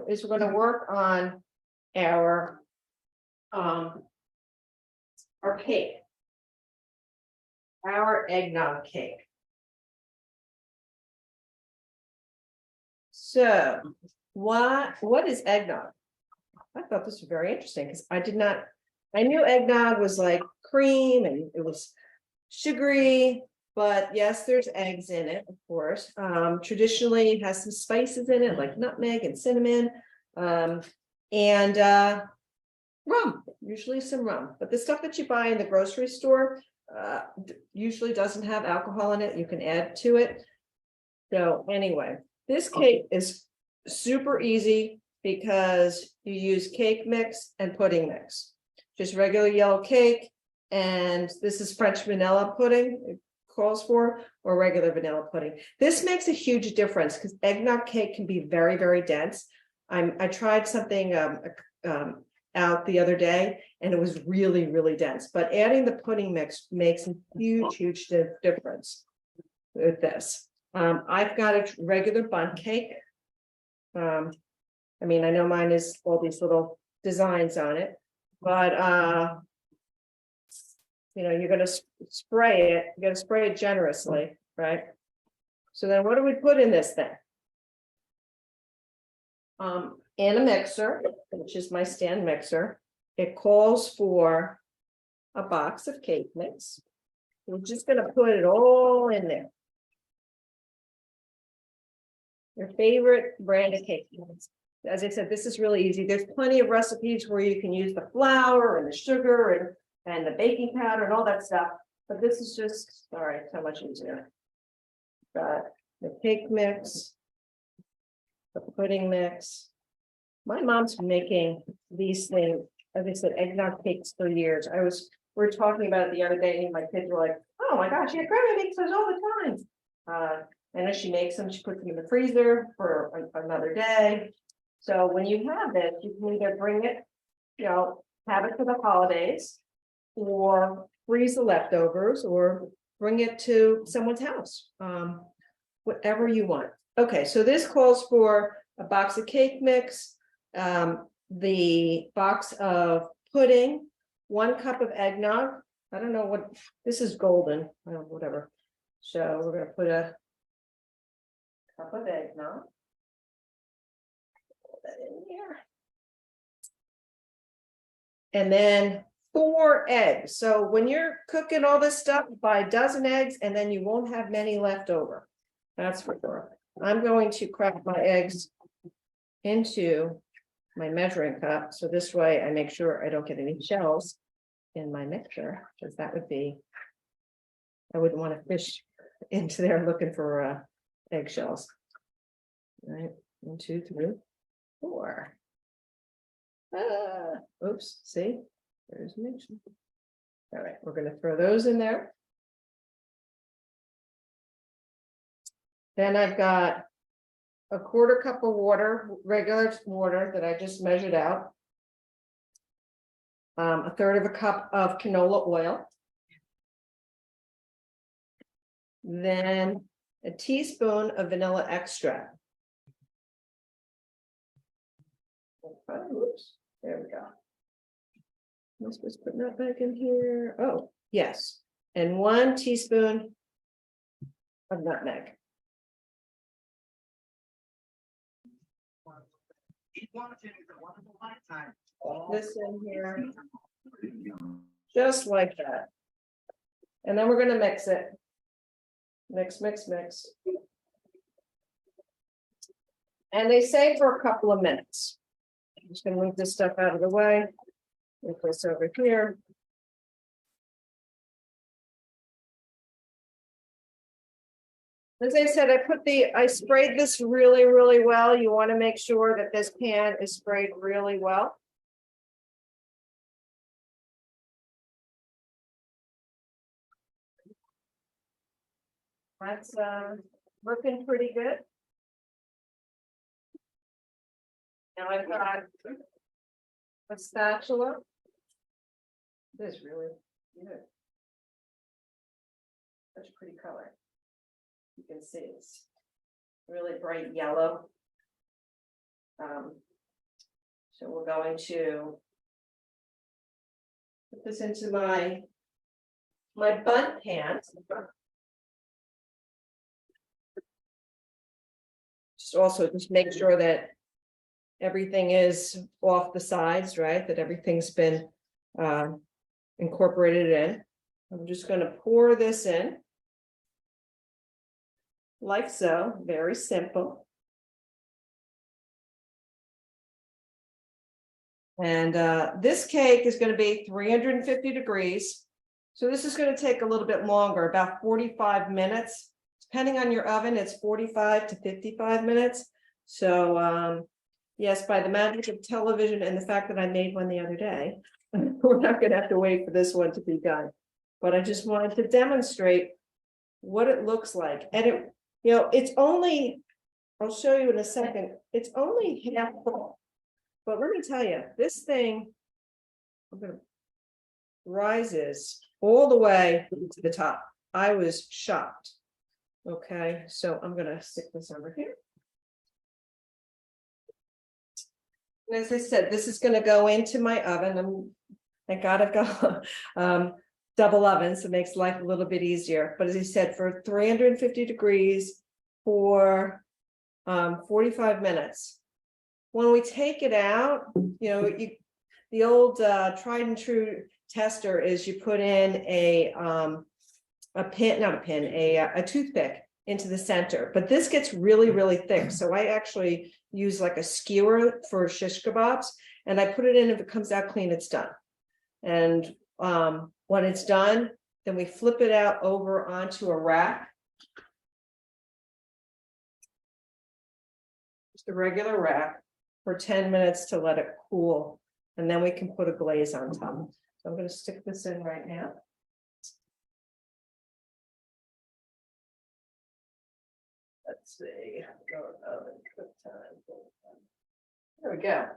is we're going to work on our cake, our eggnog cake. So what is eggnog? I thought this was very interesting because I knew eggnog was like cream and it was sugary, but yes, there's eggs in it, of course. Traditionally, it has some spices in it, like nutmeg and cinnamon, and rum, usually some rum. But the stuff that you buy in the grocery store usually doesn't have alcohol in it. You can add to it. So anyway, this cake is super easy because you use cake mix and pudding mix. Just regular yellow cake, and this is French vanilla pudding, it calls for, or regular vanilla pudding. This makes a huge difference because eggnog cake can be very, very dense. I tried something out the other day, and it was really, really dense. But adding the pudding mix makes a huge, huge difference with this. I've got a regular bundt cake. I mean, I know mine is all these little designs on it, but you're going to spray it. You're going to spray it generously, right? So then, what do we put in this thing? In a mixer, which is my stand mixer, it calls for a box of cake mix. We're just going to put it all in there. Your favorite brand of cake mix. As I said, this is really easy. There's plenty of recipes where you can use the flour and the sugar and the baking powder and all that stuff. But this is just, all right, so much easier. Got the cake mix, the pudding mix. My mom's been making these things, as I said, eggnog cakes for years. We were talking about it the other day, and my kids were like, oh my gosh, yeah, Grandma makes those all the time. And as she makes them, she puts them in the freezer for another day. So when you have this, you can either bring it, have it for the holidays, or freeze the leftovers, or bring it to someone's house, whatever you want. Okay, so this calls for a box of cake mix, the box of pudding, 1 cup of eggnog. I don't know what, this is golden, whatever. So we're going to put a cup of eggnog. That in here. And then 4 eggs. So when you're cooking all this stuff, buy a dozen eggs, and then you won't have many left over. That's for sure. I'm going to crack my eggs into my measuring cup. So this way I make sure I don't get any shells in my mixture, because that would be, I wouldn't want to fish into there looking for eggshells. All right, 1, 2, 3, 4. Oops, see, there's a mixture. All right, we're going to throw those in there. Then I've got a 1/4 cup of water, regular water that I just measured out. 1/3 cup of canola oil. Then a teaspoon of vanilla extract. Oops, there we go. Am I supposed to put that back in here? Oh, yes. And 1 teaspoon of nutmeg. This in here, just like that. And then we're going to mix it. Mix, mix, mix. And they say for a couple of minutes. I'm just going to move this stuff out of the way. Move this over here. As I said, I sprayed this really, really well. You want to make sure that this pan is sprayed really well. That's looking pretty good. Now I've got a spatula. This is really good. Such a pretty color. You can see it's really bright yellow. So we're going to put this into my bun pan. Just make sure that everything is off the sides, right? That everything's been incorporated in. I'm just going to pour this in like so, very simple. And this cake is going to be 350 degrees. So this is going to take a little bit longer, about 45 minutes. Depending on your oven, it's 45 to 55 minutes. So yes, by the magic of television and the fact that I made one the other day, we're not going to have to wait for this one to be done. But I just wanted to demonstrate what it looks like. And it, it's only, I'll show you in a second, it's only half full. But let me tell you, this thing rises all the way to the top. I was shocked. Okay, so I'm going to stick this over here. And as I said, this is going to go into my oven. Thank God I've got double oven, so it makes life a little bit easier. But as I said, for 350 degrees for 45 minutes. When we take it out, the old tried and true tester is you put in a toothpick into the center, but this gets really, really thick. So I actually use like a skewer for shish kebabs, and I put it in. If it comes out clean, it's done. And when it's done, then we flip it out over onto a rack. Just a regular rack for 10 minutes to let it cool. And then we can put a glaze on top. So I'm going to stick this in right now. Let's see. There we go.